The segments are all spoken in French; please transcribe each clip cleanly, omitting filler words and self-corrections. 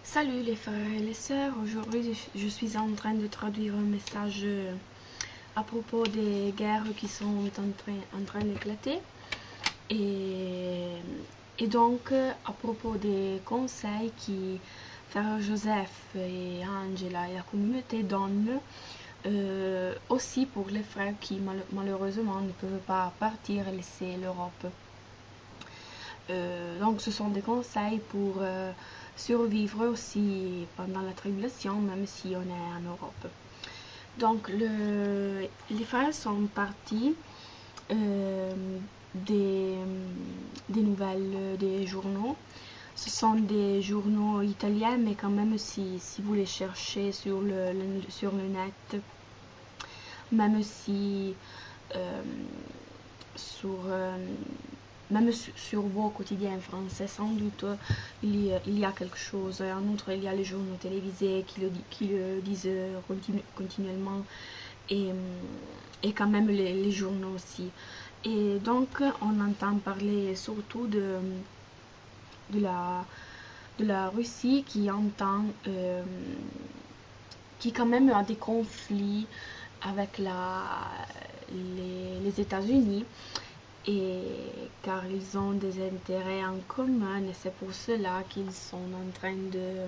Salut les frères et les sœurs, aujourd'hui je suis en train de traduire un message à propos des guerres qui sont en train d'éclater et, et donc à propos des conseils que Frère Joseph et Angela et la communauté donnent aussi pour les frères qui malheureusement ne peuvent pas partir et laisser l'Europe. Donc ce sont des conseils pour survivre aussi pendant la tribulation, même si on est en Europe. Donc les frères sont partis des, des nouvelles, des journaux. Ce sont des journaux italiens, mais quand même si vous les cherchez sur le net, même si sur même sur vos quotidiens français, sans doute, il y a quelque chose. En outre, il y a les journaux télévisés qui le disent continuellement et quand même les journaux aussi. Et donc, on entend parler surtout de la Russie qui quand même a des conflits avec les États-Unis et car ils ont des intérêts en commun et c'est pour cela qu'ils sont en train de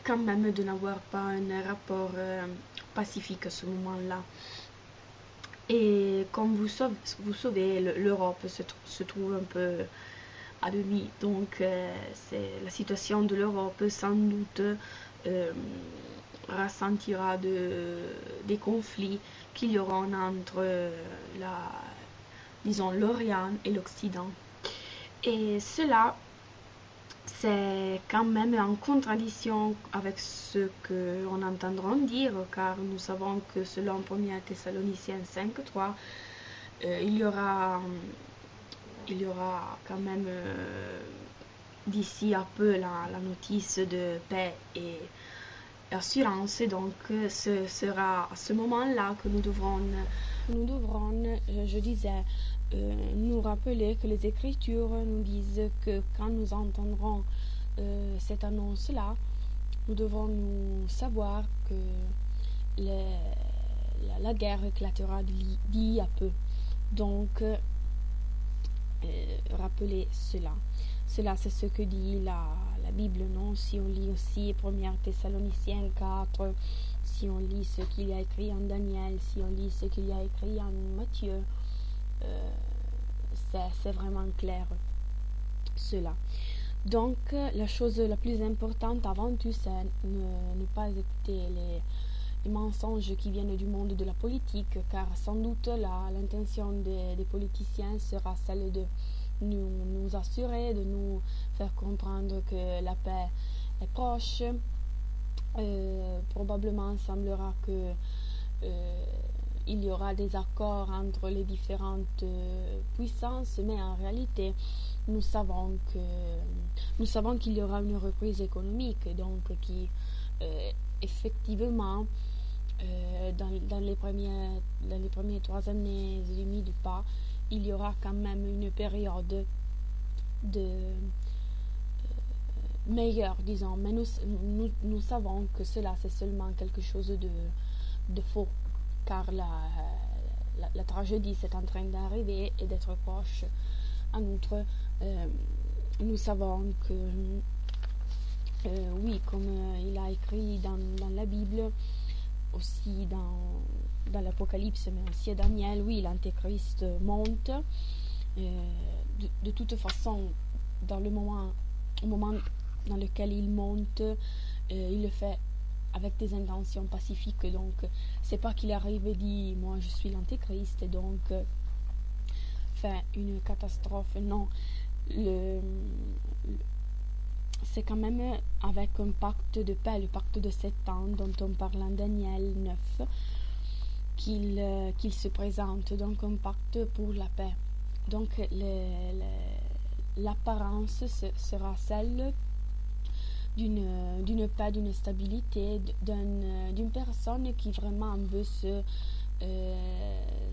quand même de n'avoir pas un rapport pacifique à ce moment-là. Et comme vous savez, l'Europe se trouve un peu à demi, donc c'est la situation de l'Europe sans doute ressentira des conflits qu'il y aura entre disons, l'Orient et l'Occident. Et cela, c'est quand même en contradiction avec ce qu'on entendra dire, car nous savons que selon 1 Thessaloniciens 5.3, il y aura quand même d'ici un peu la notice de paix et assurance. Et donc, ce sera à ce moment-là que nous devrons, je disais, nous rappeler que les Écritures nous disent que quand nous entendrons cette annonce-là, nous devons nous savoir que la guerre éclatera d'il à peu. Donc, rappelez cela. Cela, c'est ce que dit la Bible, non? Si on lit aussi 1 Thessaloniciens 4, si on lit ce qu'il y a écrit en Daniel, si on lit ce qu'il y a écrit en Matthieu, c'est vraiment clair, cela. Donc, la chose la plus importante avant tout, c'est ne pas écouter les mensonges qui viennent du monde de la politique, car sans doute l'intention des politiciens sera celle de nous assurer, de nous faire comprendre que la paix est proche. Probablement semblera que il y aura des accords entre les différentes puissances, mais en réalité nous savons qu'il y aura une reprise économique, donc qui effectivement dans les premières 3 années et demie du pas, il y aura quand même une période de meilleure, disons, mais nous savons que cela c'est seulement quelque chose de faux, car la tragédie c'est en train d'arriver et d'être proche. En outre, nous savons que oui, comme il a écrit dans la Bible, aussi dans l'Apocalypse, mais aussi à Daniel, oui, l'Antéchrist monte. De toute façon, dans le moment dans lequel il monte, il le fait avec des intentions pacifiques. Donc, c'est pas qu'il arrive et dit moi je suis l'Antéchrist et donc fait une catastrophe. Non, c'est quand même avec un pacte de paix, le pacte de 7 ans dont on parle en Daniel 9, qu'il se présente, donc un pacte pour la paix. Donc l'apparence sera celle d'une paix, d'une stabilité, d'une personne qui vraiment veut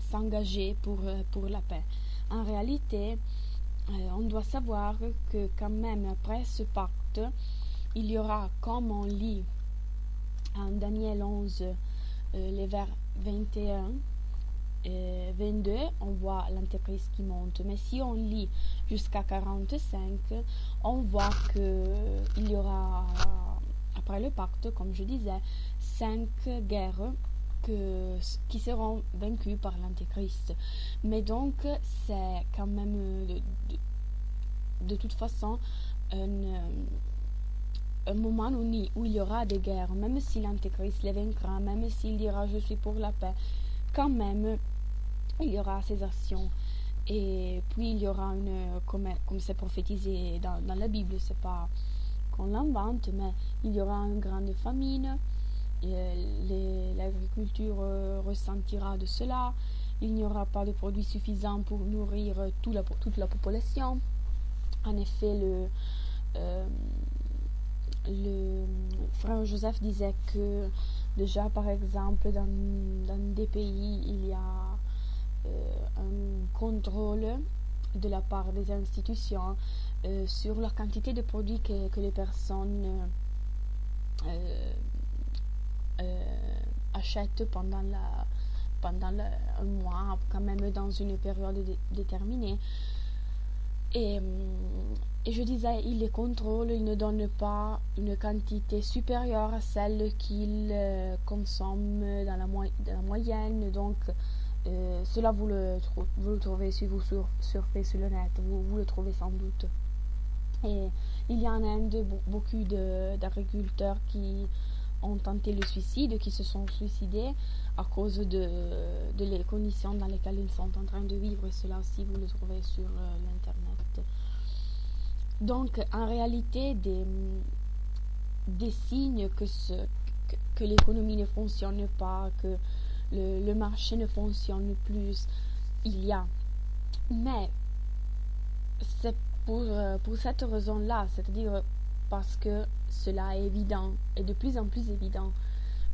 s'engager pour la paix. En réalité, on doit savoir que quand même après ce pacte, il y aura, comme on lit en Daniel 11, les vers 21 et 22, on voit l'Antéchrist qui monte. Mais si on lit jusqu'à 45, on voit qu'il y aura, après le pacte, comme je disais, 5 guerres qui seront vaincues par l'Antéchrist. Mais donc, c'est quand même de toute façon un moment où il y aura des guerres, même si l'Antéchrist les vaincra, même s'il dira je suis pour la paix, quand même il y aura ces actions. Et puis il y aura comme c'est prophétisé dans la Bible, c'est pas qu'on l'invente, mais il y aura une grande famine, l'agriculture ressentira de cela, il n'y aura pas de produits suffisants pour nourrir toute la population. En effet, le frère Joseph disait que déjà, par exemple, dans des pays, il y a un contrôle de la part des institutions sur la quantité de produits que les personnes achètent pendant un mois, quand même dans une période déterminée. Et je disais, il les contrôle, il ne donne pas une quantité supérieure à celle qu'il consomme dans la moyenne. Donc, cela vous le trouvez si vous surfez sur le net, vous le trouvez sans doute. Et il y a en Inde beaucoup d'agriculteurs qui ont tenté le suicide, qui se sont suicidés à cause de les conditions dans lesquelles ils sont en train de vivre. Et cela aussi, vous le trouvez sur l'internet. Donc, en réalité, des signes que l'économie ne fonctionne pas, que le marché ne fonctionne plus, il y a. Mais c'est pour cette raison-là, c'est-à-dire parce que cela est évident, et de plus en plus évident,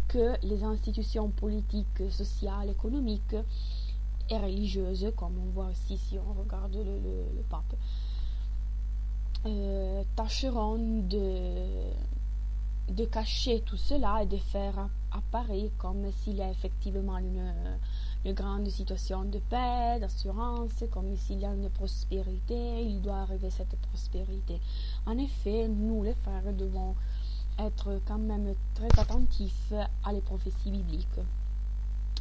que les institutions politiques, sociales, économiques et religieuses, comme on voit aussi si on regarde le pape, tâcheront de cacher tout cela et de faire apparaître comme s'il y a effectivement une grande situation de paix, d'assurance, comme s'il y a une prospérité, il doit arriver cette prospérité. En effet, nous les frères devons être quand même très attentifs à les prophéties bibliques.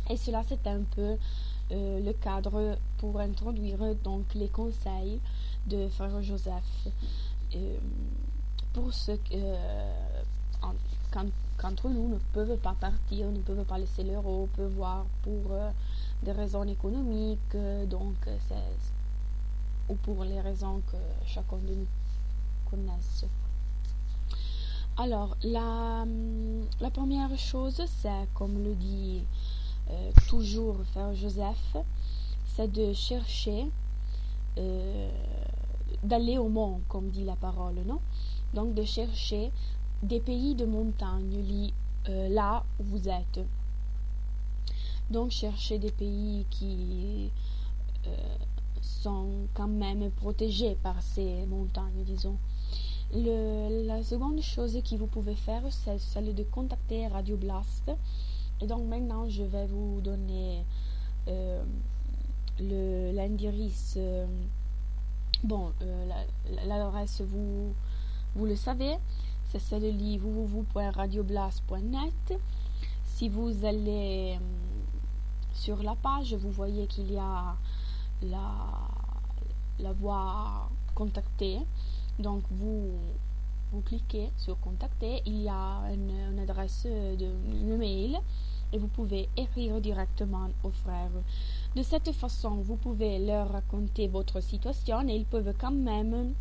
Et cela, c'est un peu le cadre pour introduire donc les conseils de frère Joseph. Pour ceux qu'entre nous ne peuvent pas partir, ne peuvent pas laisser l'euro, peuvent voir pour des raisons économiques, ou pour les raisons que chacun de nous connaisse. Alors, la première chose, c'est, comme le dit toujours frère Joseph, c'est de chercher d'aller au mont, comme dit la parole, non? Donc, de chercher des pays de montagne là où vous êtes. Donc, chercher des pays qui sont quand même protégés par ces montagnes, disons. La seconde chose que vous pouvez faire, c'est celle de contacter Radio Blast. Et donc maintenant, je vais vous donner l'indice. L'adresse, vous le savez, c'est celle-là, www.radioblast.net. Si vous allez sur la page, vous voyez qu'il y a la voie contacter. Donc vous cliquez sur contacter, il y a une adresse de mail et vous pouvez écrire directement aux frères. De cette façon, vous pouvez leur raconter votre situation et ils peuvent quand même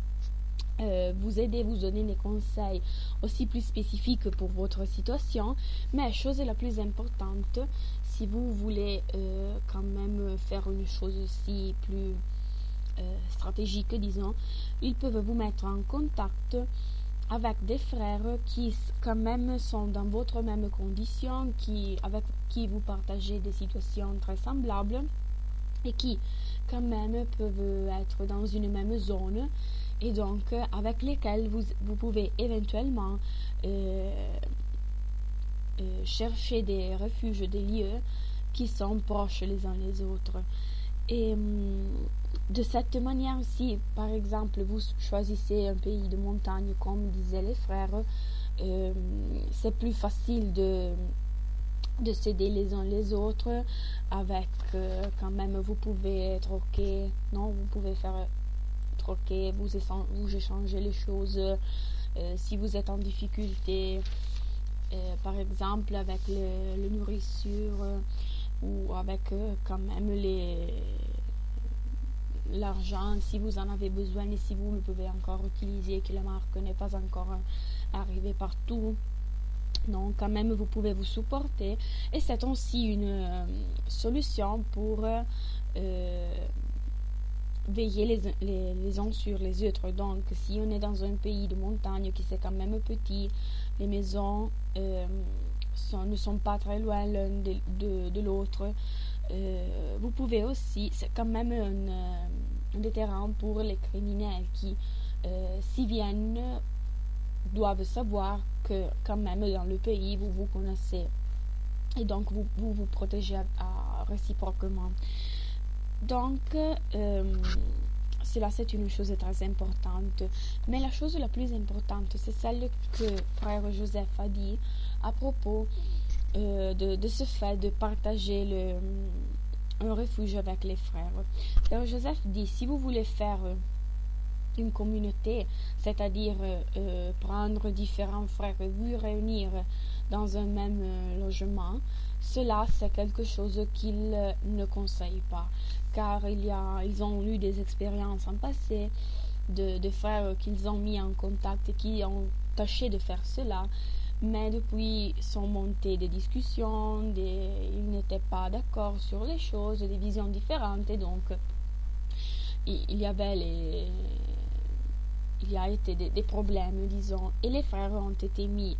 vous aider, vous donner des conseils aussi plus spécifiques pour votre situation. Mais chose la plus importante, si vous voulez quand même faire une chose aussi plus stratégique, disons, ils peuvent vous mettre en contact avec des frères qui quand même sont dans votre même condition, avec qui vous partagez des situations très semblables et qui quand même peuvent être dans une même zone et donc avec lesquels vous pouvez éventuellement chercher des refuges, des lieux qui sont proches les uns les autres. Et de cette manière, si par exemple vous choisissez un pays de montagne, comme disaient les frères, c'est plus facile de s'aider les uns les autres. Avec quand même, vous pouvez troquer, non, vous pouvez faire troquer, vous échangez les choses. Si vous êtes en difficulté, par exemple avec le nourriture ou avec quand même l'argent, si vous en avez besoin et si vous le pouvez encore utiliser, que la marque n'est pas encore arrivée partout. Non, quand même, vous pouvez vous supporter. Et c'est aussi une solution pour veiller les uns sur les autres. Donc, si on est dans un pays de montagne qui c'est quand même petit, les maisons ne sont pas très loin l'un de l'autre. Vous pouvez aussi, c'est quand même un déterrent pour les criminels qui, s'y viennent, doivent savoir que quand même dans le pays, vous vous connaissez. Et donc, vous protégez réciproquement. Donc, cela c'est une chose très importante. Mais la chose la plus importante, c'est celle que frère Joseph a dit à propos de ce fait de partager un refuge avec les frères. Frère Joseph dit, si vous voulez faire une communauté, c'est-à-dire prendre différents frères et vous réunir dans un même logement, cela c'est quelque chose qu'il ne conseille pas, car ils ont eu des expériences en passé de frères qu'ils ont mis en contact et qui ont tâché de faire cela, mais depuis sont montées des discussions, ils n'étaient pas d'accord sur les choses, des visions différentes, et donc il y a été des problèmes, disons, et les frères ont été mis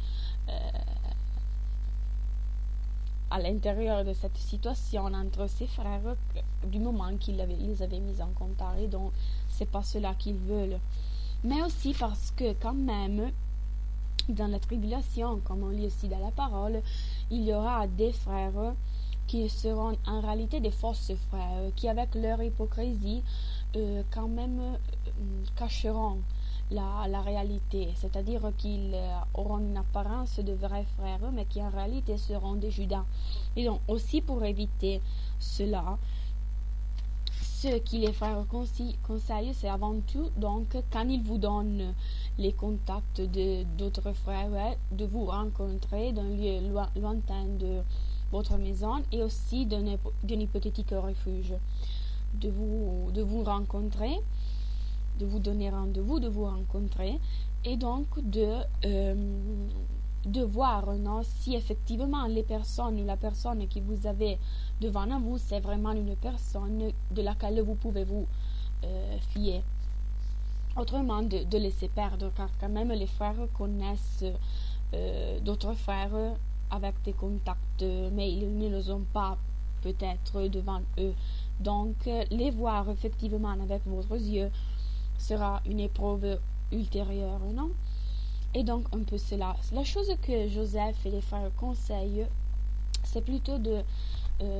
à l'intérieur de cette situation entre ces frères du moment qu'ils les avaient mis en contact, et donc c'est pas cela qu'ils veulent. Mais aussi parce que quand même, dans la tribulation, comme on lit aussi dans la parole, il y aura des frères qui seront en réalité des fausses frères, qui avec leur hypocrisie quand même cacheront la réalité, c'est-à-dire qu'ils auront une apparence de vrais frères, mais qui en réalité seront des Judas. Et donc aussi pour éviter cela, ce qui les frères conseillent, c'est avant tout, donc, quand ils vous donnent les contacts d'autres frères, de vous rencontrer d'un lieu lointain de votre maison et aussi d'un hypothétique refuge, de vous rencontrer, de vous donner rendez-vous, de vous rencontrer, et donc de voir, non, si effectivement la personne que vous avez devant vous, c'est vraiment une personne de laquelle vous pouvez vous fier. Autrement, de laisser perdre, car quand même les frères connaissent d'autres frères avec des contacts, mais ils ne les ont pas peut-être devant eux. Donc, les voir effectivement avec votre yeux sera une épreuve ultérieure, non? Et donc, un peu cela. La chose que Joseph et les frères conseillent, c'est plutôt de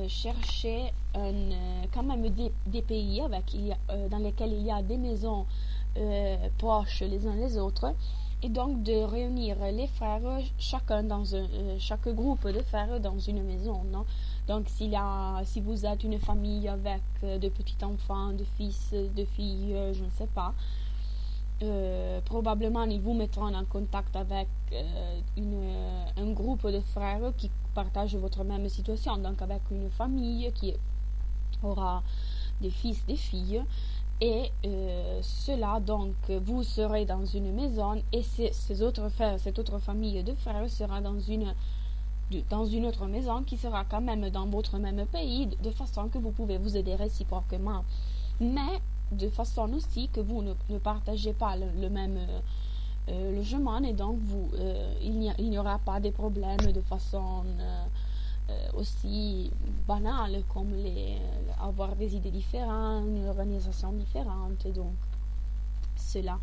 chercher quand même des pays dans lesquels il y a des maisons proches les uns les autres, et donc de réunir les frères, chaque groupe de frères dans une maison, non? Donc, si vous êtes une famille avec de petits enfants, de fils, de filles, je ne sais pas, probablement ils vous mettront en contact avec un groupe de frères qui partagent votre même situation, donc avec une famille qui aura des fils, des filles, et cela, donc, vous serez dans une maison, et ces autres frères, cette autre famille de frères sera dans une autre maison qui sera quand même dans votre même pays, de façon que vous pouvez vous aider réciproquement, mais de façon aussi que vous ne partagez pas le même logement, et donc il n'y aura pas de problèmes de façon aussi banales comme avoir des idées différentes, une organisation différente, et donc cela.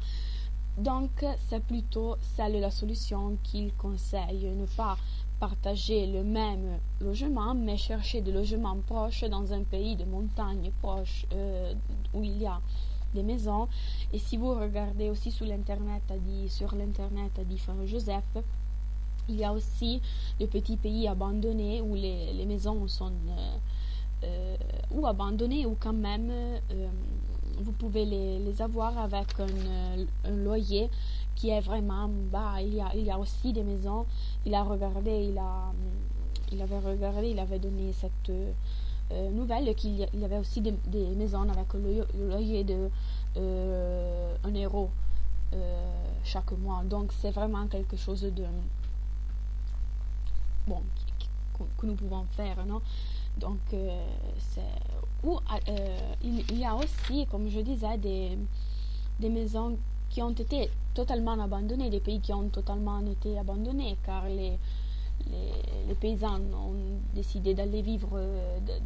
Donc c'est plutôt celle la solution qu'il conseille, ne pas partager le même logement, mais chercher des logements proches dans un pays de montagne proche où il y a des maisons. Et si vous regardez aussi sur l'internet, a dit Frère Joseph, il y a aussi de petits pays abandonnés où les maisons sont ou abandonnées ou quand même vous pouvez les avoir avec un loyer qui est vraiment bas. Il y a aussi des maisons. Il avait regardé, il avait donné cette nouvelle qu'il y avait aussi des maisons avec le loyer de 1 euro chaque mois. Donc c'est vraiment quelque chose de bon que nous pouvons faire, non? Donc il y a aussi, comme je disais, des maisons qui ont été totalement abandonnées, des pays qui ont totalement été abandonnés, car les paysans ont décidé d'aller vivre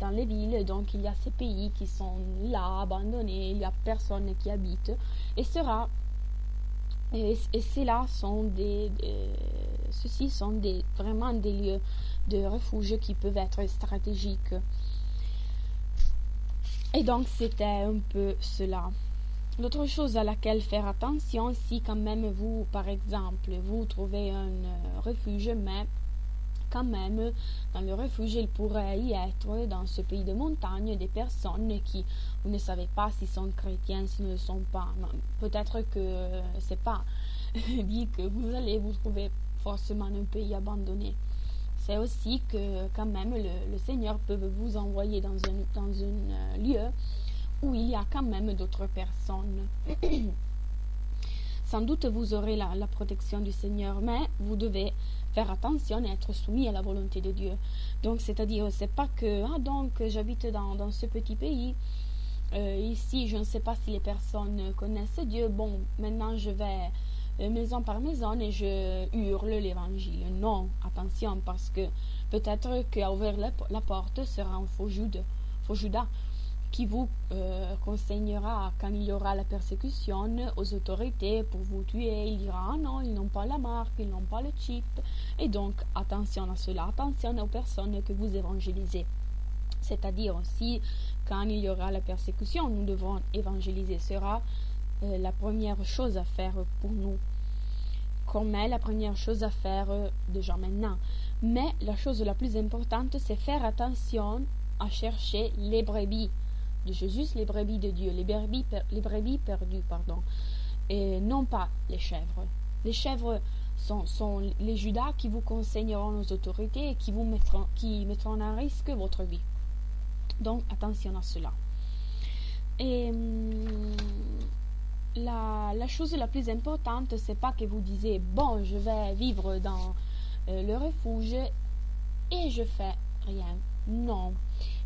dans les villes. Donc il y a ces pays qui sont là, abandonnés, il n'y a personne qui habite. Et ceux-là sont ceux-ci sont vraiment des lieux de refuge qui peuvent être stratégiques. Et donc c'était un peu cela. L'autre chose à laquelle faire attention, si quand même vous, par exemple, vous trouvez un refuge, mais quand même, dans le refuge, il pourrait y être, dans ce pays de montagne, des personnes qui, vous ne savez pas s'ils sont chrétiens, s'ils ne le sont pas. Peut-être que c'est pas dit que vous allez vous trouver forcément un pays abandonné. C'est aussi que quand même le Seigneur peut vous envoyer dans un lieu où il y a quand même d'autres personnes. Sans doute vous aurez la protection du Seigneur, mais vous devez faire attention et être soumis à la volonté de Dieu. Donc, c'est-à-dire, c'est pas que, donc, j'habite dans ce petit pays, ici, je ne sais pas si les personnes connaissent Dieu, bon, maintenant je vais maison par maison et je hurle l'évangile. Non, attention, parce que peut-être qu'à ouvrir la porte sera un faux Judas, qui vous conseillera, quand il y aura la persécution, aux autorités pour vous tuer. Il dira, ah non, ils n'ont pas la marque, ils n'ont pas le chip. Et donc, attention à cela, attention aux personnes que vous évangélisez. C'est-à-dire aussi, quand il y aura la persécution, nous devons évangéliser. Ce sera la première chose à faire pour nous. Comme est la première chose à faire déjà maintenant. Mais la chose la plus importante, c'est faire attention à chercher les brebis de Jésus, les brebis de Dieu, les brebis perdues, et non pas les chèvres. Les chèvres sont les Judas qui vous conseilleront aux autorités et qui mettront en risque votre vie. Donc attention à cela. Et la chose la plus importante, c'est pas que vous disiez, bon, je vais vivre dans le refuge et je fais rien. Non.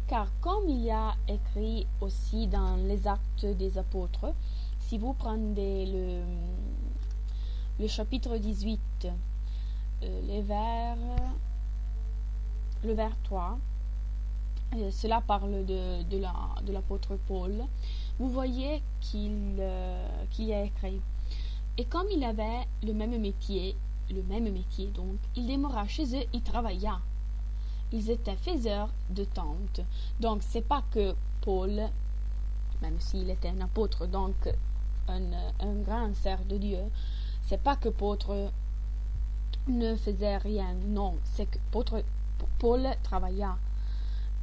Car comme il y a écrit aussi dans les Actes des Apôtres, si vous prenez le chapitre 18, le vers 3, cela parle de l'apôtre Paul, vous voyez qu'il y a écrit. Et comme il avait le même métier, donc, il demeura chez eux, il travailla. Ils étaient faiseurs de tentes. Donc, c'est pas que Paul, même s'il était un apôtre, donc un grand servant de Dieu, c'est pas que Paul ne faisait rien. Non, c'est que Paul travailla.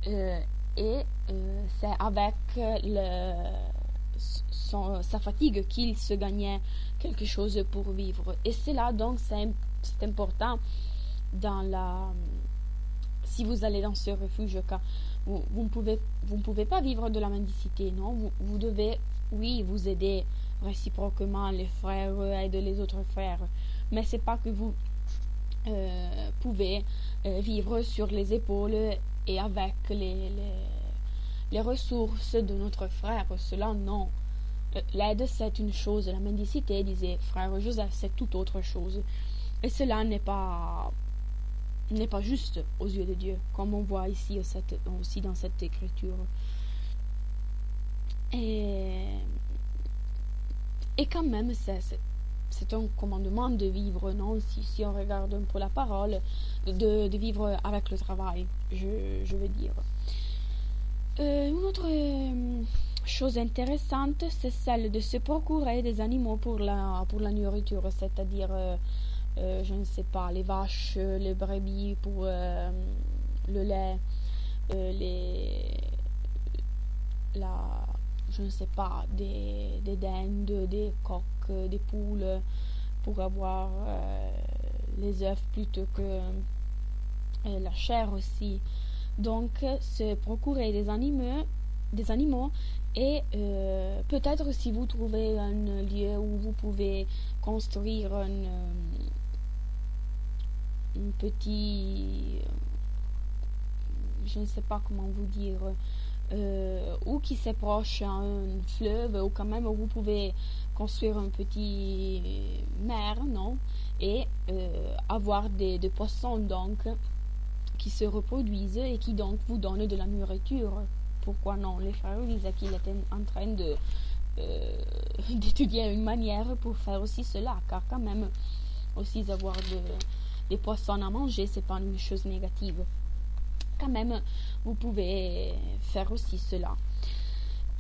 Et c'est avec sa fatigue qu'il se gagnait quelque chose pour vivre. Et c'est là, donc, c'est important si vous allez dans ce refuge, car vous ne pouvez pas vivre de la mendicité, non? Vous devez, oui, vous aider réciproquement, les frères aident les autres frères, mais c'est pas que vous pouvez vivre sur les épaules et avec les ressources de notre frère. Cela, non. L'aide, c'est une chose, la mendicité, disait frère Joseph, c'est toute autre chose. Et cela n'est pas n'est pas juste aux yeux de Dieu, comme on voit ici aussi dans cette écriture. Et quand même, c'est un commandement de vivre, non? Si on regarde un peu la parole, de vivre avec le travail, je veux dire. Une autre chose intéressante, c'est celle de se procurer des animaux pour la nourriture, c'est-à-dire, je ne sais pas, les vaches, les brebis pour le lait, je ne sais pas, des dindes, des coqs, des poules, pour avoir les œufs plutôt que la chair aussi. Donc, se procurer des animaux et peut-être si vous trouvez un lieu où vous pouvez construire un petit, je ne sais pas comment vous dire, ou qui s'approche à un fleuve, ou quand même où vous pouvez construire un petit mer, non? Et avoir des poissons donc qui se reproduisent et qui donc vous donnent de la nourriture. Pourquoi non? Les frères disaient qu'il était en train d'étudier une manière pour faire aussi cela, car quand même aussi avoir des poissons à manger, c'est pas une chose négative. Quand même, vous pouvez faire aussi cela.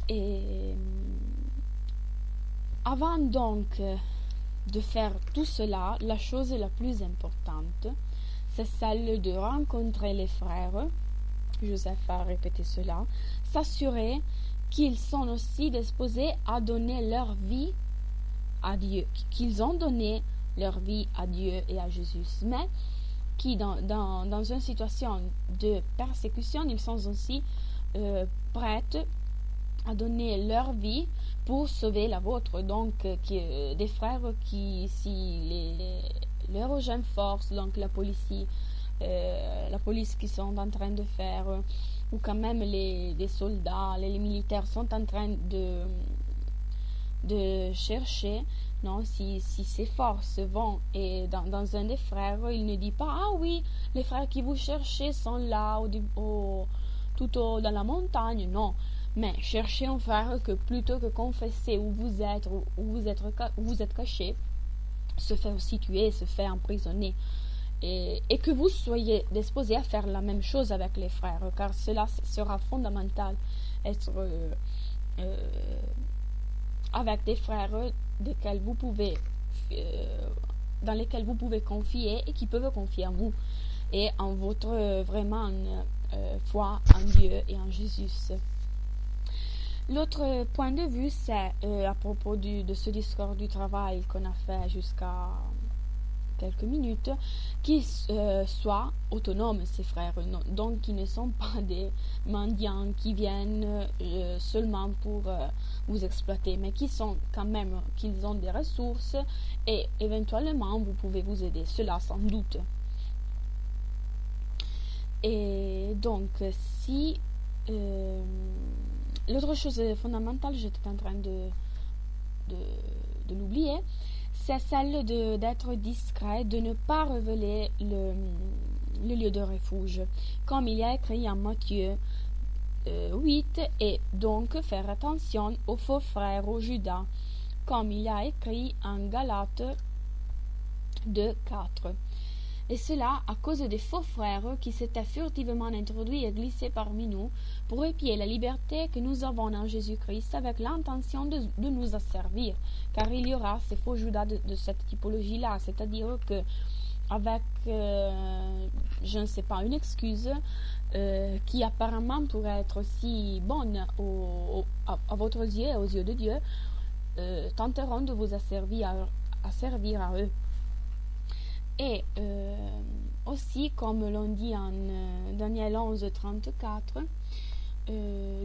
Et avant donc de faire tout cela, la chose la plus importante, c'est celle de rencontrer les frères. Joseph a répété cela. S'assurer qu'ils sont aussi disposés à donner leur vie à Dieu, qu'ils ont donné leur vie à Dieu et à Jésus, mais qui dans une situation de persécution, ils sont aussi prêts à donner leur vie pour sauver la vôtre. Donc, des frères qui, si les rejoignent force, donc la police qui sont en train de faire, ou quand même les soldats, les militaires sont en train de chercher, non, si ces forces vont et dans un des frères, il ne dit pas, ah oui, les frères qui vous cherchez sont là tout dans la montagne, non, mais cherchez un frère que plutôt que confesser où vous êtes caché, se fait aussi tuer, se fait emprisonner, et que vous soyez disposés à faire la même chose avec les frères, car cela sera fondamental, être avec des frères dans lesquels vous pouvez confier et qui peuvent confier en vous et en votre vraiment foi en Dieu et en Jésus. L'autre point de vue, c'est à propos de ce discours du travail qu'on a fait jusqu'à quelques minutes, qu'ils soient autonomes, ces frères, donc qui ne sont pas des mendiants qui viennent seulement pour vous exploiter, mais qui sont quand même, qu'ils ont des ressources et éventuellement vous pouvez vous aider, cela sans doute. Et donc, si l'autre chose fondamentale, j'étais en train de l'oublier, c'est celle d'être discret, de ne pas révéler le lieu de refuge, comme il y a écrit en Matthieu 8, et donc faire attention aux faux frères au Judas, comme il y a écrit en Galates 2, 4. Et cela à cause des faux frères qui s'étaient furtivement introduits et glissés parmi nous pour épier la liberté que nous avons en Jésus-Christ avec l'intention de nous asservir. Car il y aura ces faux Judas de cette typologie-là, c'est-à-dire que avec, je ne sais pas, une excuse qui apparemment pourrait être aussi bonne à votre yeux et aux yeux de Dieu, tenteront de vous asservir à eux. Et aussi, comme l'on dit en Daniel 11, 34,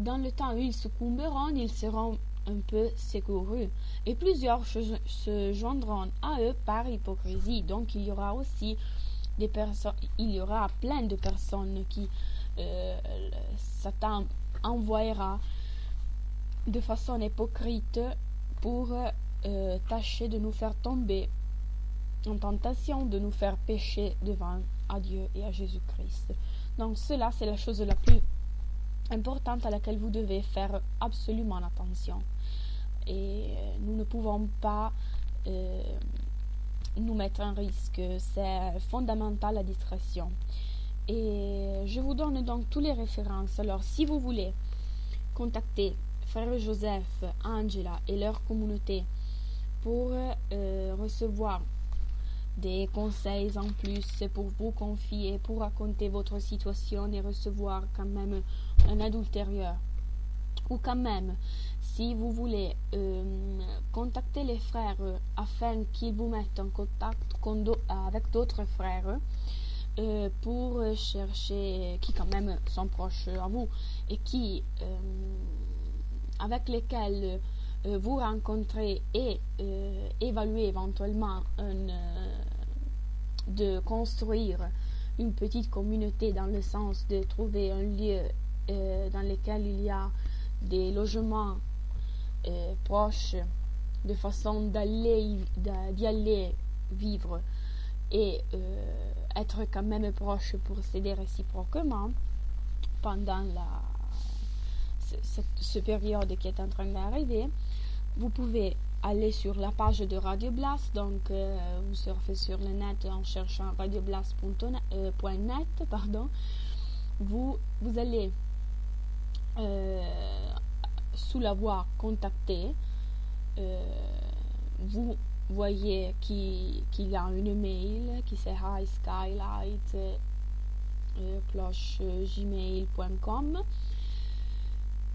dans le temps où ils succomberont, ils seront un peu secourus, et plusieurs se joindront à eux par hypocrisie. Donc il y aura aussi il y aura plein de personnes qui Satan envoyera de façon hypocrite pour tâcher de nous faire tomber en tentation de nous faire pécher devant à Dieu et à Jésus-Christ. Donc cela, c'est la chose la plus importante à laquelle vous devez faire absolument attention. Et nous ne pouvons pas nous mettre en risque. C'est fondamental, la discrétion. Et je vous donne donc toutes les références. Alors, si vous voulez contacter Frère Joseph, Angela et leur communauté pour recevoir des conseils en plus, pour vous confier, pour raconter votre situation et recevoir quand même un aide ultérieure, ou quand même, si vous voulez contacter les frères afin qu'ils vous mettent en contact avec d'autres frères pour chercher, qui quand même sont proches à vous et qui avec lesquels vous rencontrez et évaluez éventuellement de construire une petite communauté, dans le sens de trouver un lieu dans lequel il y a des logements proches, de façon d'y aller vivre et être quand même proche pour s'aider réciproquement pendant ce période qui est en train d'arriver. Vous pouvez aller sur la page de Radio Blast, donc vous surfez sur le net en cherchant radioblast.net, pardon. Vous allez sous la voie contacter, vous voyez qu'il y a une mail qui c'est highskylight@gmail.com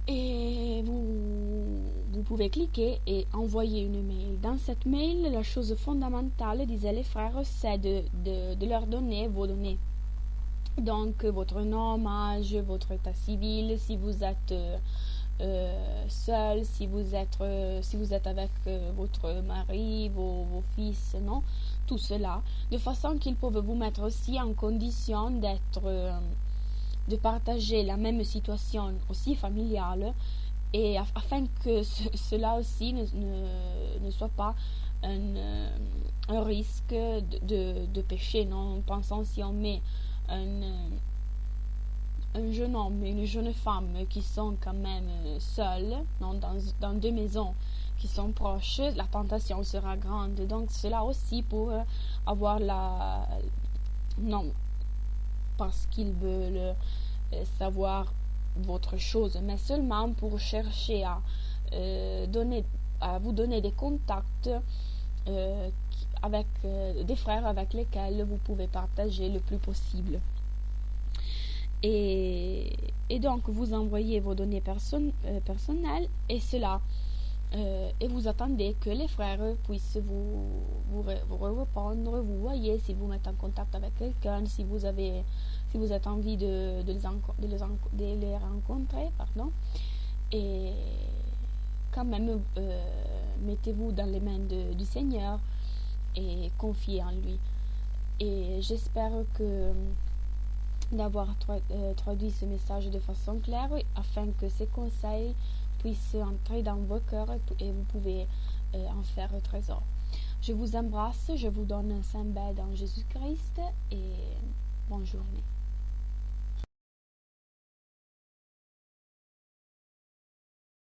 et vous pouvez cliquer et envoyer une mail. Dans cette mail, la chose fondamentale, disaient les frères, c'est de leur donner vos données. Donc votre nom, âge, votre état civil, si vous êtes seul, si vous êtes avec votre mari, vos fils, non, tout cela, de façon qu'ils peuvent vous mettre aussi en condition de partager la même situation aussi familiale, et afin que cela aussi ne soit pas un risque de péché, non, en pensant si on met un jeune homme et une jeune femme qui sont quand même seuls, non, dans deux maisons qui sont proches, la tentation sera grande. Donc cela aussi pour avoir non, parce qu'ils veulent savoir votre chose, mais seulement pour chercher à vous donner des contacts avec des frères avec lesquels vous pouvez partager le plus possible. Et donc vous envoyez vos données personnelles et cela et vous attendez que les frères puissent vous répondre. Vous voyez, si vous mettez en contact avec quelqu'un, si vous avez envie de les rencontrer, pardon. Et quand même mettez-vous dans les mains du Seigneur et confiez en lui. Et j'espère que d'avoir traduit ce message de façon claire, afin que ces conseils puissent entrer dans vos cœurs et vous pouvez en faire trésor. Je vous embrasse, je vous donne un saint bain dans Jésus-Christ et bonne journée.